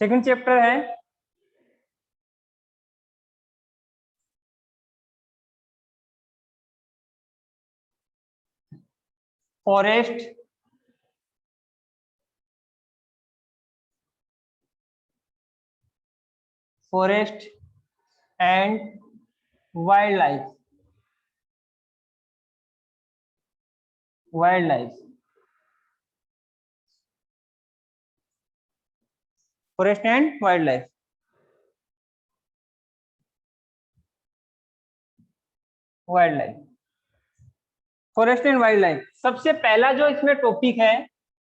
Second chapter है forest and wild life. Forest and wild life. Forest and wild life. सबसे पहला जो इसमें टॉपिक है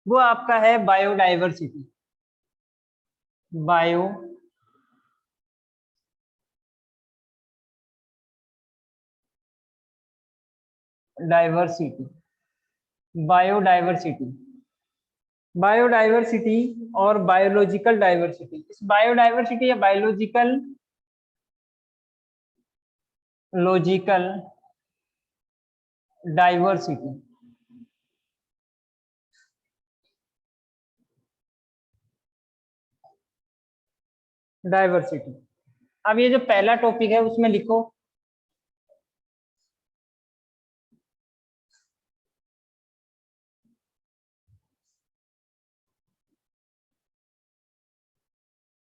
वो आपका है बायोडाइवर्सिटी। बायोडाइवर्सिटी और बायोलॉजिकल डाइवर्सिटी। इस बायोडाइवर्सिटी या बायोलॉजिकल डाइवर्सिटी अब ये जो पहला टॉपिक है उसमें लिखो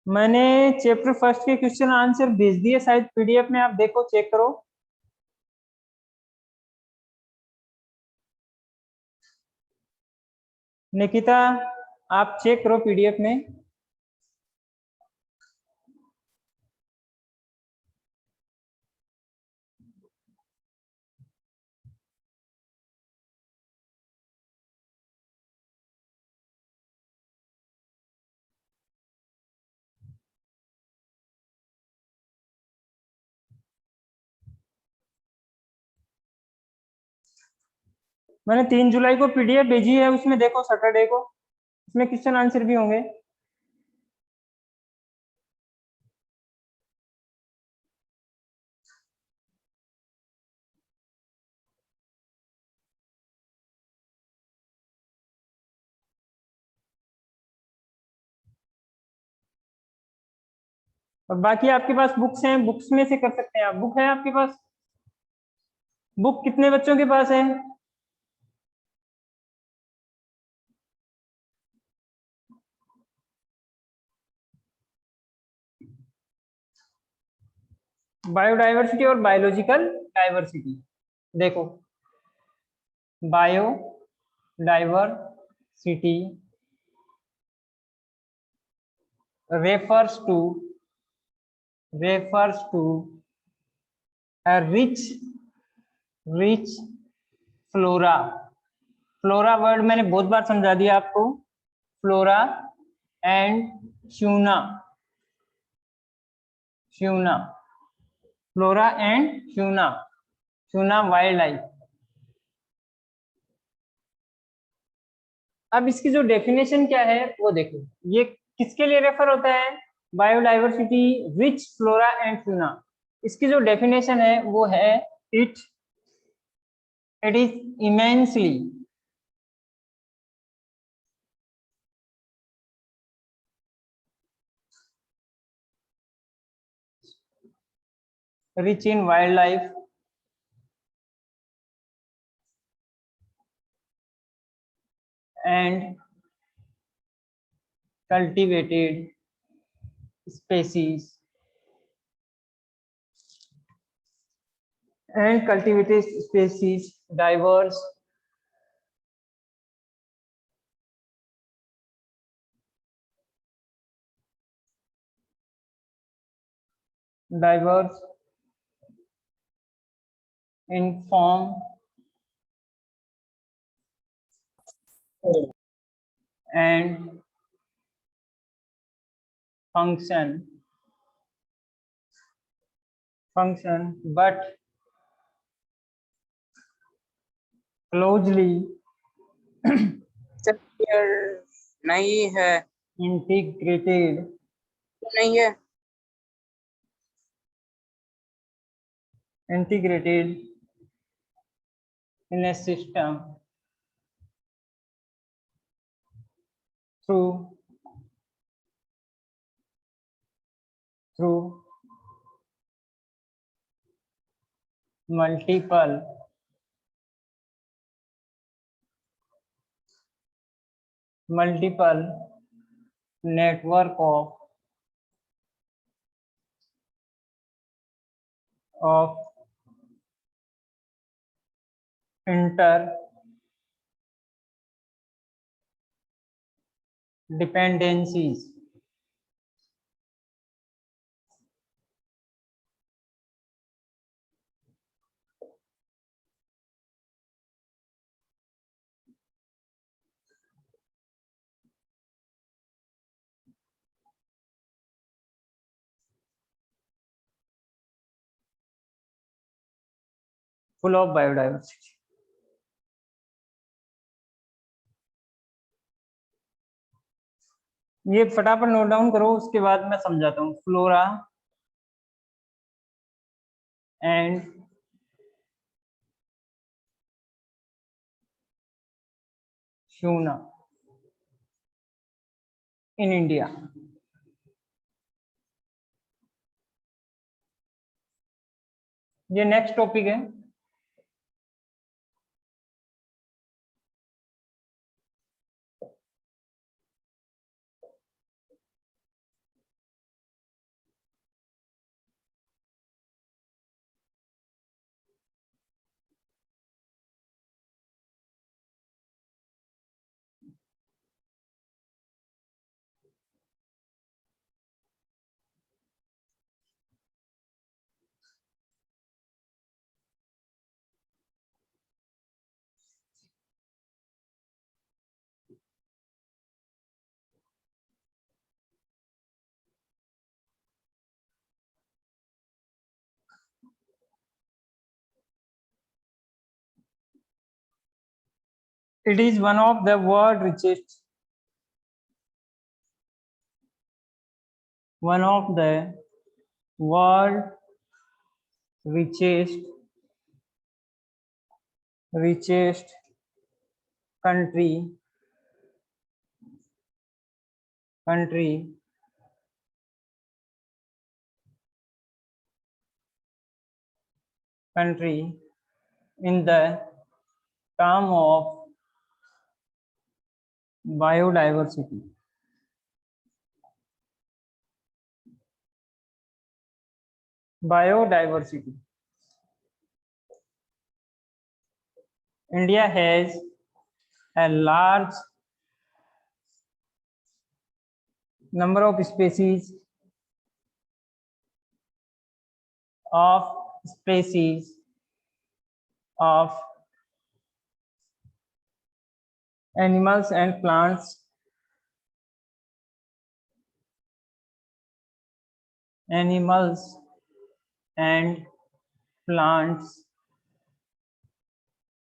मैंने चैप्टर फर्स्ट के क्वेश्चन आंसर भेज दिए शायद पीडीएफ में, आप देखो चेक करो। निकिता आप चेक करो पीडीएफ में। मैंने 3 जुलाई को पीडीएफ भेजी है, उसमें देखो सैटरडे को, उसमें क्वेश्चन आंसर भी होंगे। और बाकी आपके पास बुक्स हैं, बुक्स में से कर सकते हैं आप। बुक है आपके पास? बुक कितने बच्चों के पास है? बायोडाइवर्सिटी और बायोलॉजिकल डाइवर्सिटी। देखो biodiversity refers to a rich flora. Flora word मैंने बहुत बार समझा दिया आपको। Flora and fauna flora and fauna wild life. अब इसकी जो डेफिनेशन क्या है वो देखो, ये किसके लिए रेफर होता है? Biodiversity, rich flora and fauna. इसकी जो डेफिनेशन है वो है it is immensely rich in wildlife and cultivated species diverse in form and function but closely नहीं है, integrated नहीं है, in a system through through multiple network of interdependencies. Full of biodiversity. ये फटाफट नोट डाउन करो, उसके बाद मैं समझाता हूँ. Flora and fauna in India. ये नेक्स्ट टॉपिक है. It is one of the world's richest country in the term of biodiversity. India has a large number of species of animals and plants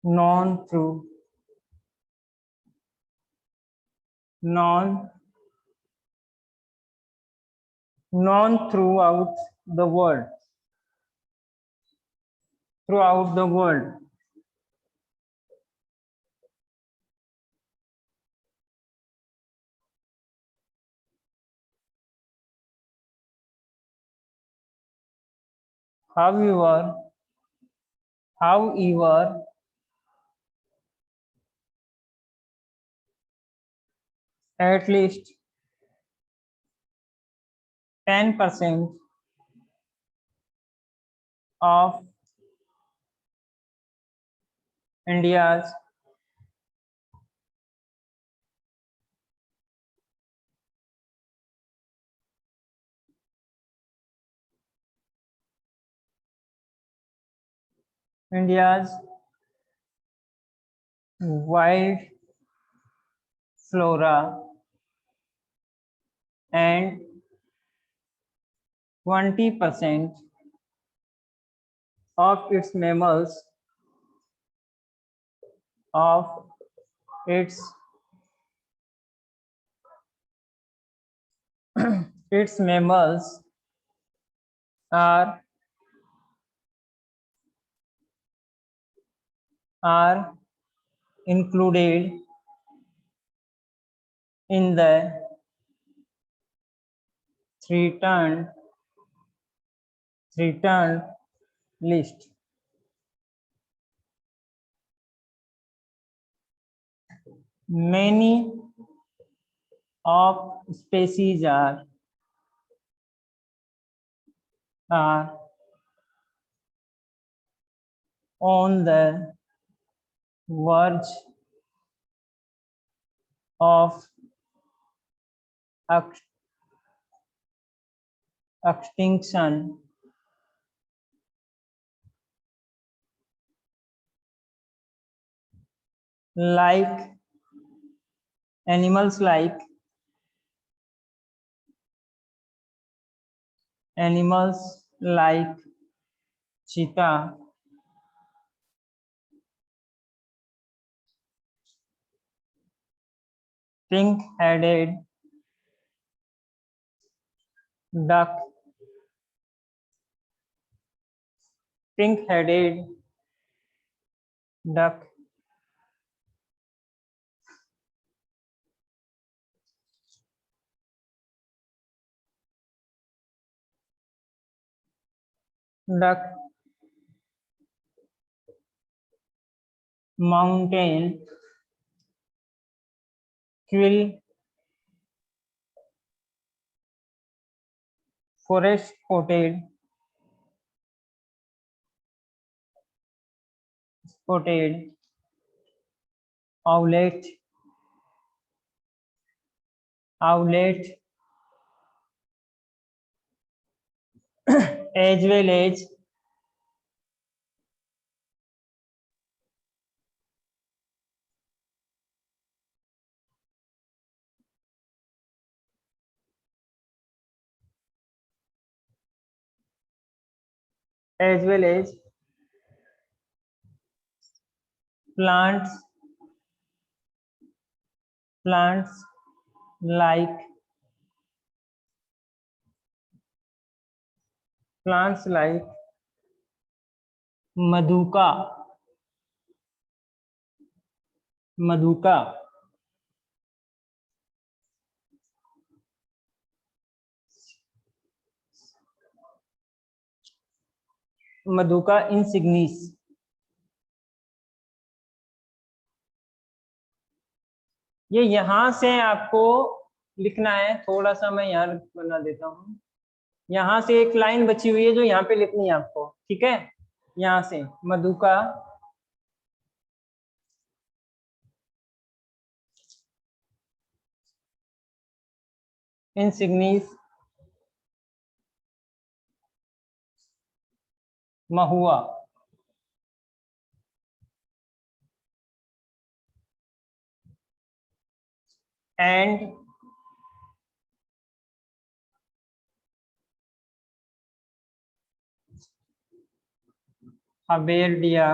known throughout the world. However, at least 10% of India's wild flora and 20% of its mammals are included in the threatened returned list. Many of species are on the verge of extinction, like animals like cheetah, pink-headed duck, pink-headed duck, duck, mountain quill, forest spotted owlet, as well as plants like maduka, maduka insignis. ये यहां से आपको लिखना है, थोड़ा सा मैं यहाँ बना देता हूँ। यहाँ से एक लाइन बची हुई है जो यहाँ पे लिखनी है आपको, ठीक है। यहाँ से मधुका इंसिग्निस महुआ, and हबेरडिया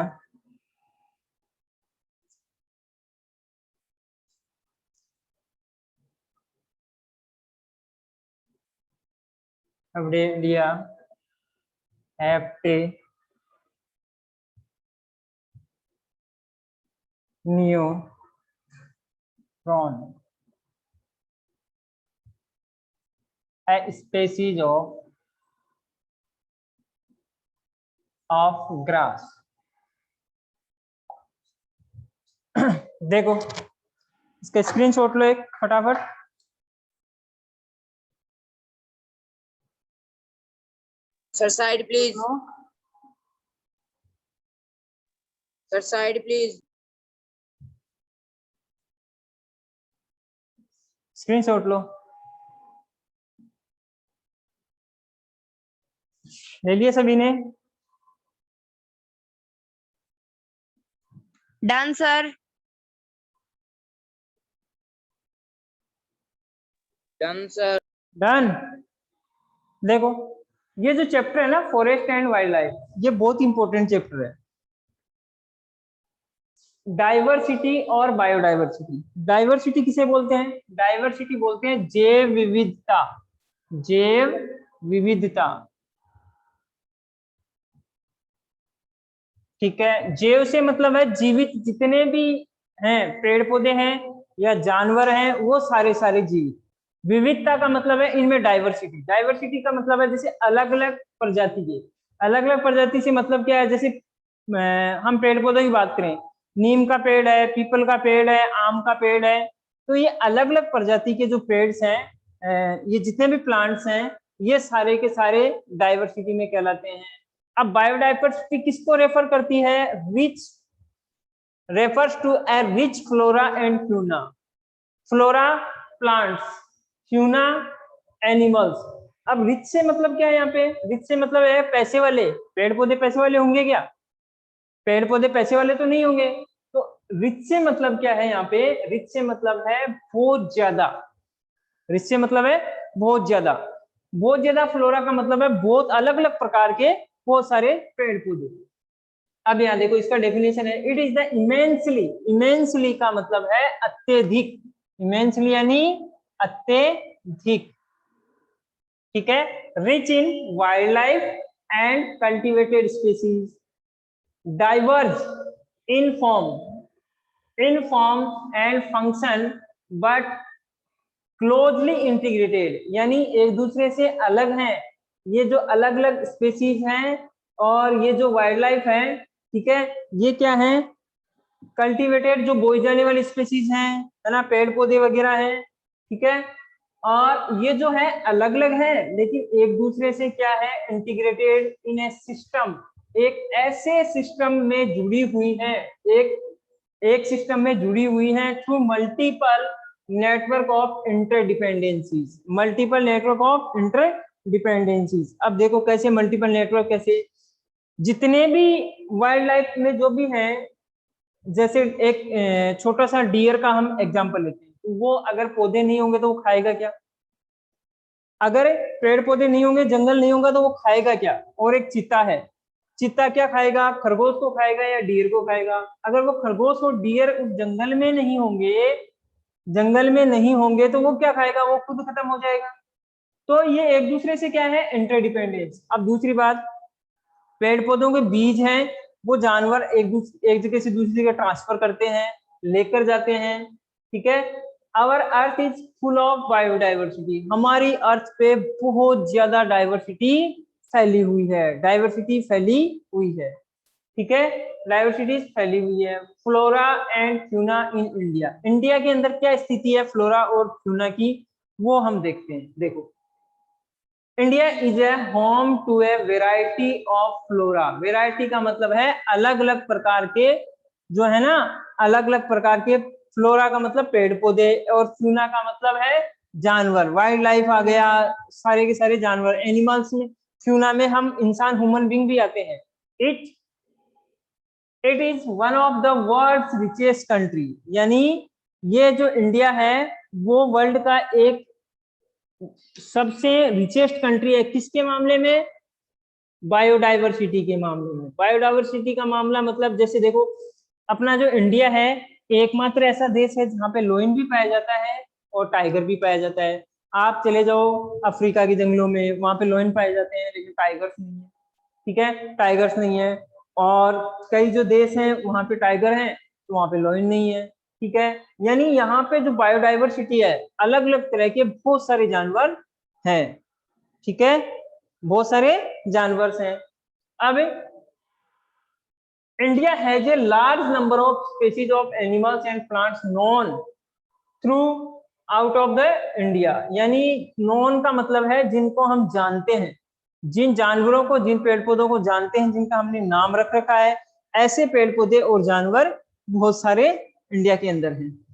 एप्टे नियोट्रॉन, a species of grass. देखो इसका स्क्रीनशॉट लो एक फटाफट। Sir side please, sir side please. Screenshot लो, ले लिए सभी ने? Done sir. Done sir. Done. देखो ये जो चैप्टर है ना फॉरेस्ट एंड वाइल्ड लाइफ, ये बहुत इंपॉर्टेंट चैप्टर है। डाइवर्सिटी और बायोडाइवर्सिटी। डाइवर्सिटी किसे बोलते हैं? डाइवर्सिटी बोलते हैं जैव विविधता, जैव विविधता, ठीक है। जैव से मतलब है जीवित जितने भी हैं, पेड़ पौधे हैं या जानवर हैं, वो सारे जीवित। विविधता का मतलब है इनमें डाइवर्सिटी, डाइवर्सिटी का मतलब है जैसे अलग अलग प्रजाति के, अलग अलग प्रजाति से मतलब क्या है, जैसे हम पेड़ पौधों की बात करें, नीम का पेड़ है, पीपल का पेड़ है, आम का पेड़ है, तो ये अलग अलग प्रजाति के जो पेड्स हैं, ये जितने भी प्लांट्स हैं, ये सारे के सारे डाइवर्सिटी में कहलाते हैं। अब बायोडाइवर्सिटी किसको रेफर करती है? Rich refers to a rich flora and fauna. Flora plants, fauna animals. अब रिच से मतलब क्या है यहाँ पे? रिच से मतलब है पैसे वाले, पेड़ पौधे पैसे वाले होंगे क्या? पेड़ पौधे पैसे वाले तो नहीं होंगे। तो रिच से मतलब क्या है यहाँ पे? रिच से मतलब है बहुत ज्यादा, रिच से मतलब है बहुत ज्यादा, बहुत ज्यादा फ्लोरा का मतलब है बहुत अलग अलग प्रकार के बहुत सारे पेड़ पौधे। अब यहाँ देखो इसका डेफिनेशन है, it is the immensely, immensely का मतलब है अत्यधिक, इमेंसली यानी अत्यधिक, ठीक है। Rich in wild life and cultivated species, diverge in form and function but closely integrated, यानी एक दूसरे से अलग हैं, ये जो अलग अलग स्पीसीज हैं और ये जो वाइल्ड लाइफ है, ठीक है, ये क्या है? कल्टीवेटेड, जो बोई जाने वाली स्पीसीज हैं, है ना, पेड़ पौधे वगैरह हैं, ठीक है। और ये जो है अलग अलग है लेकिन एक दूसरे से क्या है? इंटीग्रेटेड इन ए सिस्टम, एक ऐसे सिस्टम में जुड़ी हुई है, एक सिस्टम में जुड़ी हुई है through multiple network of interdependencies, multiple network of interdependencies. अब देखो कैसे मल्टीपल नेटवर्क, कैसे जितने भी वाइल्ड लाइफ में जो भी हैं, जैसे एक छोटा सा डियर का हम एग्जांपल लेते हैं, तो वो अगर पौधे नहीं होंगे तो वो खाएगा क्या? अगर पेड़ पौधे नहीं होंगे, जंगल नहीं होगा तो वो खाएगा क्या? और एक चीता है, चीता क्या खाएगा? खरगोश को खाएगा या डियर को खाएगा? अगर वो खरगोश और डियर उस जंगल में नहीं होंगे, जंगल में नहीं होंगे तो वो क्या खाएगा? वो खुद खत्म हो जाएगा। तो ये एक दूसरे से क्या है? इंटरडिपेंडेंस। अब दूसरी बात, पेड़ पौधों के बीज हैं, वो जानवर एक जगह से दूसरी जगह ट्रांसफर करते हैं, लेकर जाते हैं, ठीक है। Our earth is full of biodiversity, हमारी अर्थ पे बहुत ज्यादा डाइवर्सिटी फैली हुई है, डाइवर्सिटी फैली हुई है, ठीक है, डाइवर्सिटी फैली हुई है। Flora and fauna in India, India के अंदर क्या स्थिति है फ्लोरा और फ्यूना की, वो हम देखते हैं। देखो, India is a home to a variety of flora, variety का मतलब है अलग अलग प्रकार के, जो है ना, अलग अलग प्रकार के, फ्लोरा का मतलब पेड़ पौधे और फ्यूना का मतलब है जानवर, वाइल्ड लाइफ आ गया, सारे के सारे जानवर, एनिमल्स में, फ्यूना में हम इंसान, ह्यूमन बींग भी आते हैं। It is one of the world's richest country, यानी ये जो इंडिया है वो वर्ल्ड का एक सबसे रिचेस्ट कंट्री है। किसके मामले में? बायोडाइवर्सिटी के मामले में। बायोडाइवर्सिटी का मामला मतलब जैसे देखो, अपना जो इंडिया है एकमात्र ऐसा देश है जहाँ पे लोइन भी पाया जाता है और टाइगर भी पाया जाता है। आप चले जाओ अफ्रीका के जंगलों में, वहां पे लोइन पाए जाते हैं लेकिन टाइगर्स नहीं है, ठीक है, टाइगर्स नहीं है। और कई जो देश हैं वहां पे टाइगर हैं तो वहां पे लोइन नहीं है, ठीक है। यानी यहाँ पे जो बायोडाइवर्सिटी है, अलग अलग तरह के बहुत सारे जानवर हैं, ठीक है, बहुत सारे जानवर हैं। अब India has a large number of species of animals and plants known through out of the India, यानी नोन का मतलब है जिनको हम जानते हैं, जिन जानवरों को, जिन पेड़ पौधों को जानते हैं, जिनका हमने नाम रख रखा है, ऐसे पेड़ पौधे और जानवर बहुत सारे इंडिया के अंदर हैं।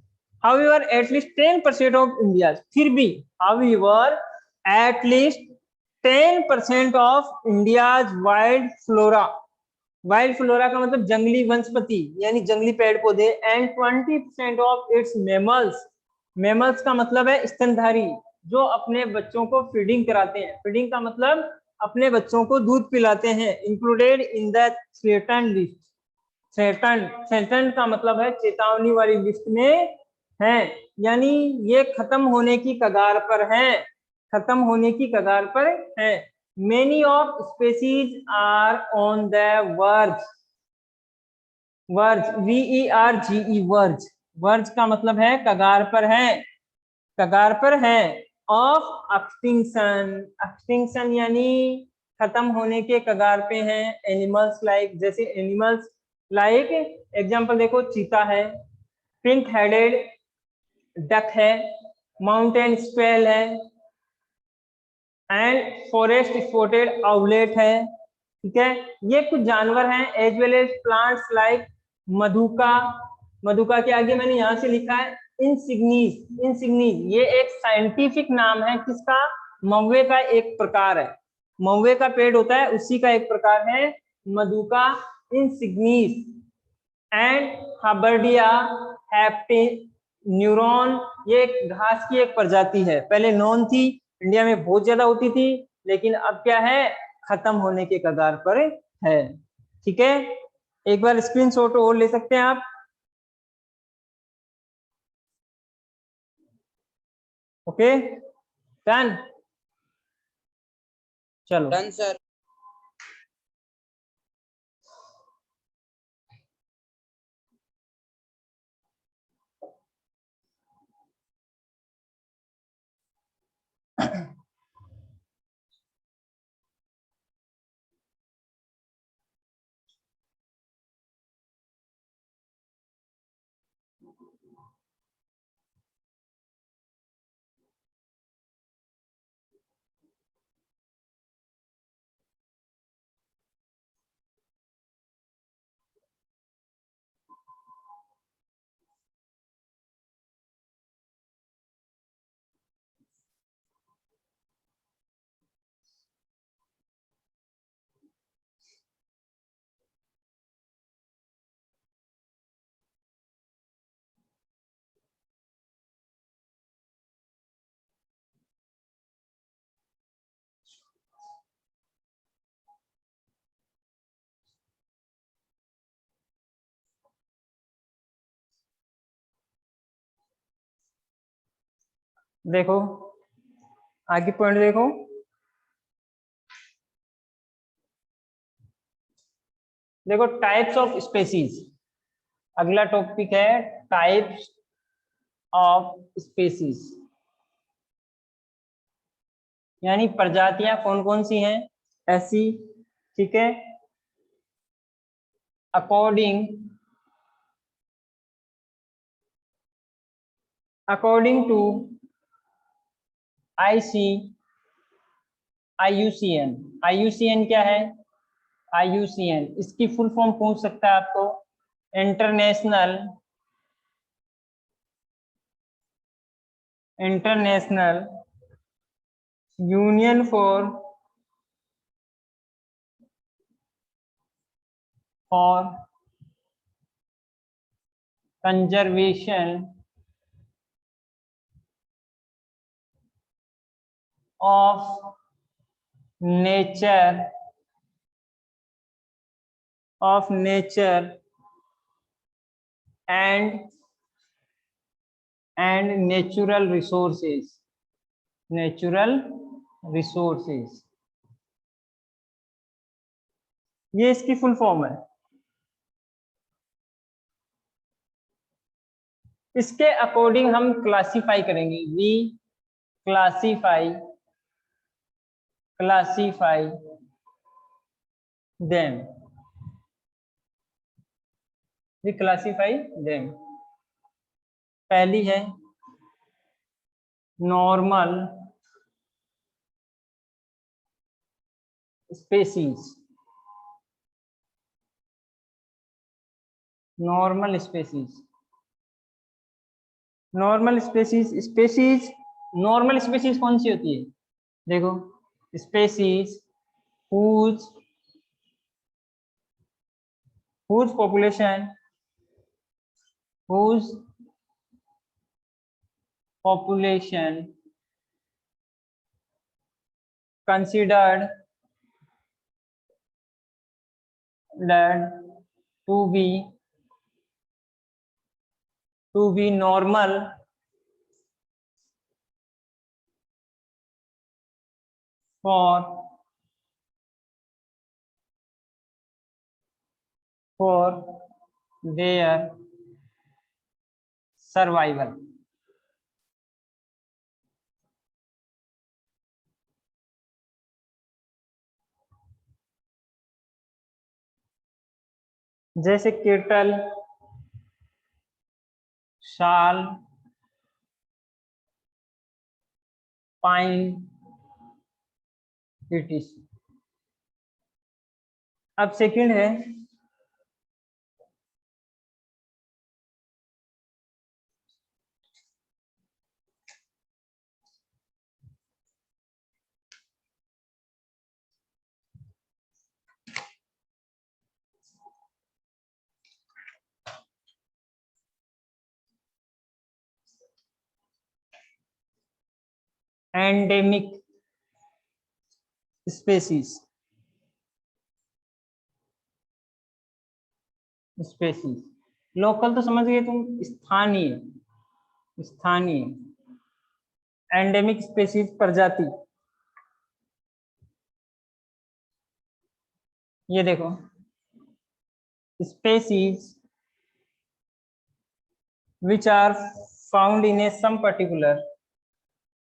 However, at least 10% of India, फिर भी, however, at least 10% of India's wild flora, wild flora का मतलब जंगली वनस्पति यानी जंगली पेड़ पौधे, and 20% of its mammals, mammals का मतलब है स्तनधारी, जो अपने बच्चों को फीडिंग कराते हैं, फीडिंग का मतलब अपने बच्चों को दूध पिलाते हैं, included in the threaten list, threaten का मतलब है चेतावनी वाली लिस्ट में है, यानी ये खत्म होने की कगार पर है, खत्म होने की कगार पर है। Many of species are on the verge, verge, verge का मतलब है कगार पर है, कगार पर है, ऑफ एक्सटिंक्शन, एक्सटिंक्शन यानी खत्म होने के कगार पे हैं एनिमल्स लाइक, जैसे एनिमल्स लाइक एग्जांपल देखो चीता है, पिंक हेडेड डक है, माउंटेन स्क्वेल है एंड फॉरेस्ट स्पॉटेड आउलेट है। ठीक है, ये कुछ जानवर हैं as well as plants like Madhuca. Madhuca के आगे मैंने यहां से लिखा है इंसिग्नीस, इंसिग्नीस ये एक साइंटिफिक नाम है किसका, महुए का एक प्रकार है, महुए का पेड़ होता है उसी का एक प्रकार है मधुका इंसिग्नीस। एंड हाबर्डिया न्यूरॉन, ये एक घास की एक प्रजाति है, पहले नॉन थी, इंडिया में बहुत ज्यादा होती थी, लेकिन अब क्या है, खत्म होने के कगार पर है। ठीक है, एक बार स्क्रीनशॉट और ले सकते हैं आप। ओके डन, चलो Done, sir. देखो आगे पॉइंट देखो, देखो टाइप्स ऑफ स्पेसीज, अगला टॉपिक है टाइप्स ऑफ स्पेसीज, यानी प्रजातियां कौन कौन सी हैं ऐसी। ठीक है, according according to IC IUCN, IUCN क्या है, IUCN इसकी फुल फॉर्म पूछ सकता है आपको, international international union for conservation of nature and natural resources, ये इसकी फुल फॉर्म है। इसके अकॉर्डिंग हम क्लासिफाई करेंगे, वी क्लासिफाई देम, पहली है normal species, normal species normal species कौन सी होती है, देखो species whose population considered that to be normal for their survival। जैसे केटल, शाल, पाइन, etc। अब सेकंड है एंडेमिक स्पेसीज। स्पेसीज लोकल तो समझ गए तुम, स्थानीय। स्थानीय एंडेमिक स्पेसीज प्रजाति। ये देखो, species which are found in a some particular,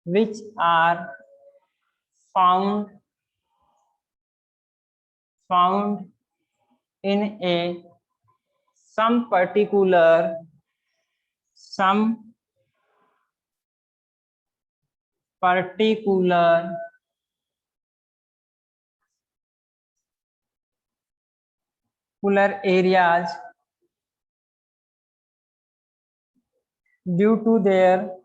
which are found in a some particular areas due to their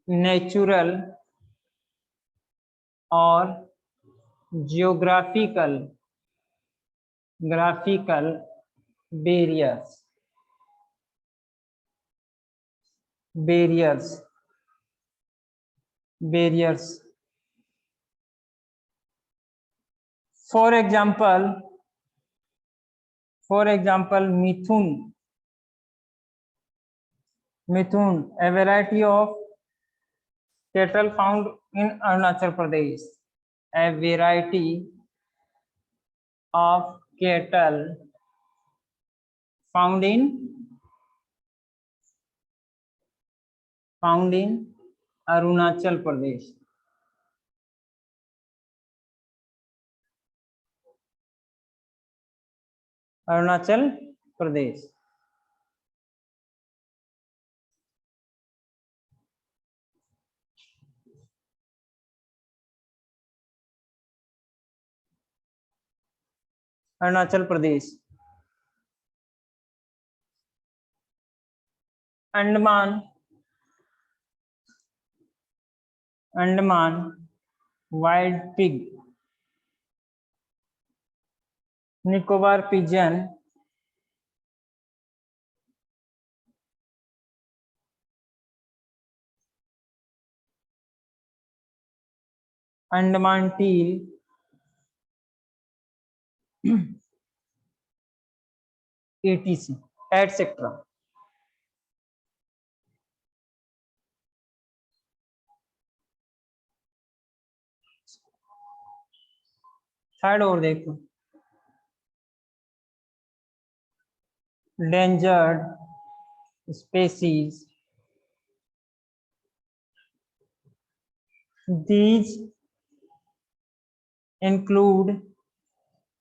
natural or geographical barriers for example mithun, a variety of cattle found in Arunachal Pradesh. A variety of cattle found in Arunachal Pradesh. Arunachal Pradesh. Arunachal Pradesh. Andaman wild pig, Nicobar pigeon, Andaman teal, etc etc। Third और देखो, endangered species, these include,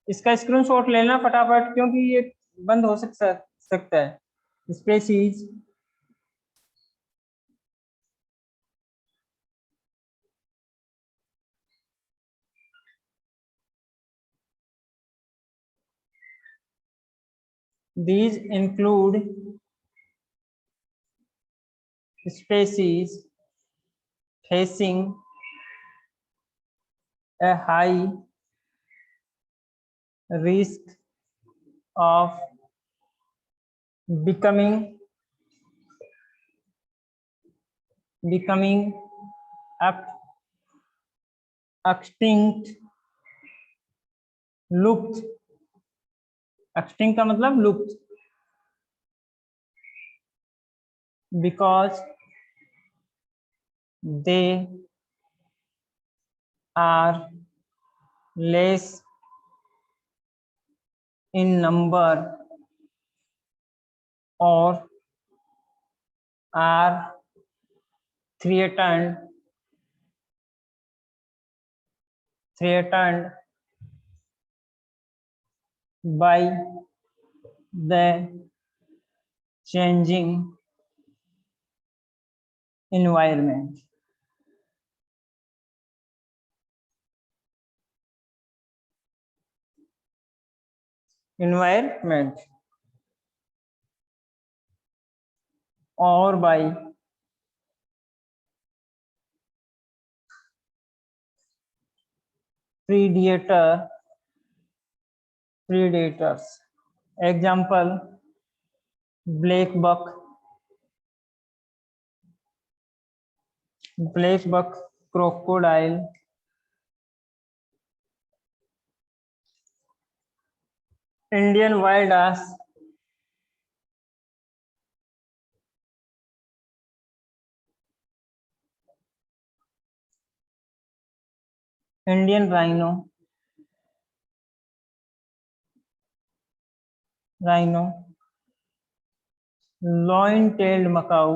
इसका screenshot लेना फटाफट क्योंकि ये बंद हो सकता है। Species these include species facing a high risk of becoming extinct, लुप्त। extinct का मतलब लुप्त। because they are less in number or are threatened by the changing environment. or by predators. Example, black buck, crocodile, Indian wild ass, Indian rhino, loin-tailed macaw,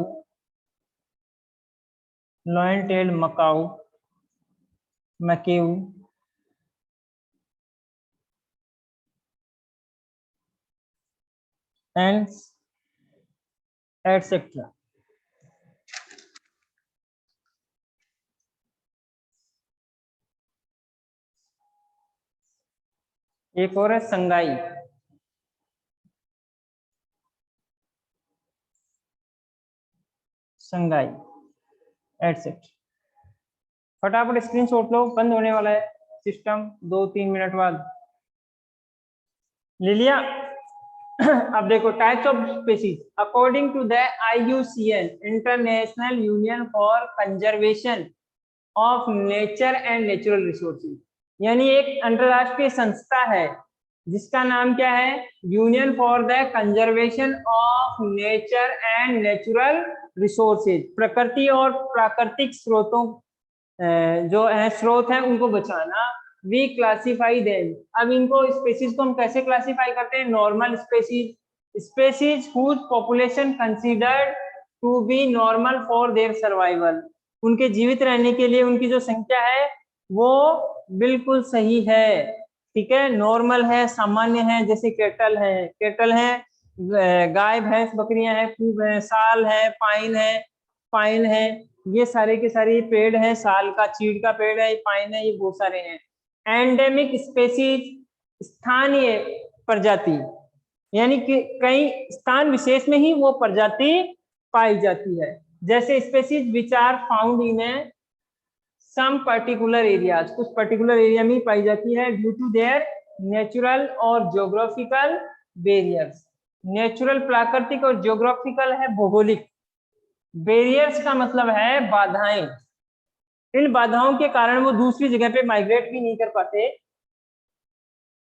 and etc. एक और है Sangai, etcetera. फटाफट screenshot लो, बंद होने वाला है system 2-3 minute बाद। ले लिया? अब देखो types of species according to the IUCN, international union for conservation of nature and natural resources, यानी एक अंतरराष्ट्रीय संस्था है जिसका नाम क्या है? Union for the conservation of nature and natural resources. प्रकृति और प्राकृतिक स्रोतों जो है स्रोत हैं उनको बचाना। वी क्लासीफाई देम, अब इनको स्पेसीज को हम कैसे क्लासीफाई करते हैं? Normal species whose population considered to be normal for their survival, उनके जीवित रहने के लिए उनकी जो संख्या है वो बिल्कुल सही है, ठीक है, नॉर्मल है, सामान्य है। जैसे केटल है, गाय भैंस बकरियां हैं, खूब है, साल है, पाइन है, ये सारे के सारे पेड़ हैं, साल का चीड़ का पेड़ है, पाइन है, ये बहुत सारे हैं। एंडेमिक स्पेसीज, स्थानीय प्रजाति, यानी कि कई स्थान विशेष में ही वो प्रजाति पाई जाती है। जैसे species which are found in a some particular areas, कुछ पर्टिकुलर एरिया में पाई जाती है ड्यू टू देयर नेचुरल और ज्योग्राफिकल बैरियर्स। नेचुरल प्राकृतिक और ज्योग्राफिकल है भौगोलिक, बैरियर्स का मतलब है बाधाएं। इन बाधाओं के कारण वो दूसरी जगह पे माइग्रेट भी नहीं कर पाते।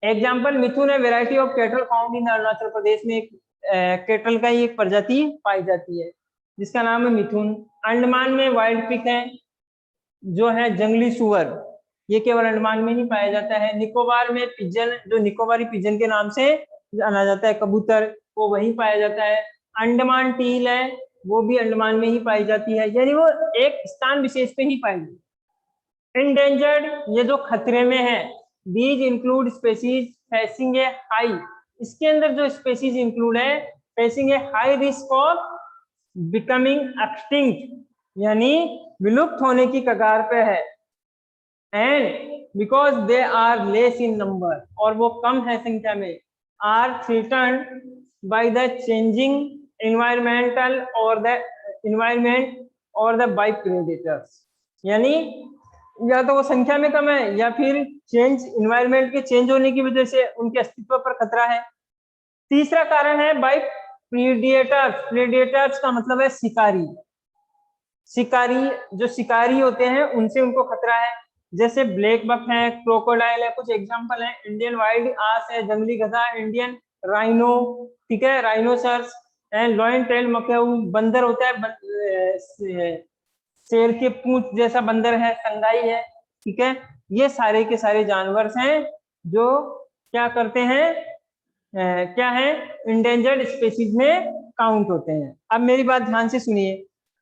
एग्जाम्पल, मिथुन है variety of cattle found in Arunachal Pradesh में एक कैटल का ही एक प्रजाति पाई जाती है जिसका नाम है मिथुन। अंडमान में वाइल्ड पिग है जो है जंगली सुअर, ये केवल अंडमान में ही पाया जाता है। निकोबार में पिजन, जो निकोबारी पिजन के नाम से जाना जाता है, कबूतर, वो वहीं पाया जाता है। अंडमान टील है, वो भी अंडमान में ही पाई जाती है, यानी वो एक स्थान विशेष पे ही पाई जाती है। इंडेंजर्ड, ये जो खतरे में है, these include species facing a high, इसके अंदर जो स्पेसीज इंक्लूड है facing a high risk of becoming extinct, यानी विलुप्त होने की कगार पे है। And because they are less in number, और वो कम है संख्या में, are threatened by the changing environmental और द एनवायरमेंट और द बाय प्रेडेटर्स, यानी या तो वो संख्या में कम है या फिर चेंज, एनवायरमेंट के चेंज होने की वजह से उनके अस्तित्व पर खतरा है। तीसरा कारण है बाय प्रेडेटर्स, प्रेडेटर्स का मतलब है शिकारी, जो शिकारी होते हैं उनसे उनको खतरा है। जैसे ब्लैक बक है, क्रोकोडाइल है, कुछ एग्जांपल है। इंडियन वाइल्ड आस है, जंगली गधा, इंडियन राइनो, ठीक है, राइनोसर्स एंड लॉयन टेल मकाऊ, बंदर होता है, शेर के पूंछ जैसा बंदर है, संगाई है, ठीक है। ये सारे के सारे जानवर हैं जो क्या करते हैं, क्या है, इंडेंजर्ड स्पीशीज में काउंट होते हैं। अब मेरी बात ध्यान से सुनिए,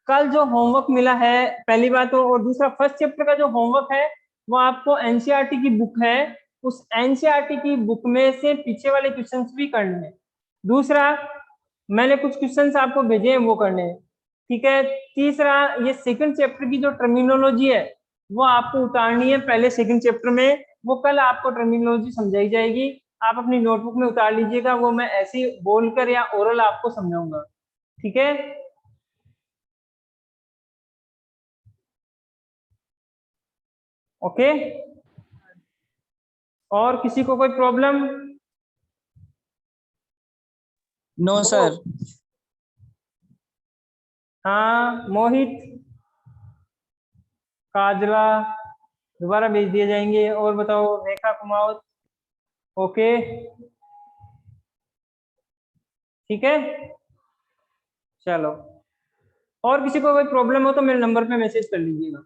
कल जो होमवर्क मिला है पहली बात तो, और दूसरा फर्स्ट चैप्टर का जो होमवर्क है वो आपको एनसीईआरटी की बुक है, उस एनसीईआरटी की बुक में से पीछे वाले क्वेश्चंस भी करने हैं। दूसरा मैंने कुछ क्वेश्चंस आपको भेजे हैं वो करने हैं, ठीक है। तीसरा ये सेकंड चैप्टर की जो टर्मिनोलॉजी है वो आपको उतारनी है पहले सेकंड चैप्टर में, वो कल आपको टर्मिनोलॉजी समझाई जाएगी, आप अपनी नोटबुक में उतार लीजिएगा, वो मैं ऐसे ही बोलकर या ओरल आपको समझाऊंगा, ठीक है। ओके, और किसी को कोई प्रॉब्लम? No sir. हाँ मोहित, काजला दोबारा भेज दिए जाएंगे। और बताओ रेखा कुमार, ओके ठीक है, चलो। और किसी को कोई प्रॉब्लम हो तो मेरे नंबर पे मैसेज कर लीजिएगा।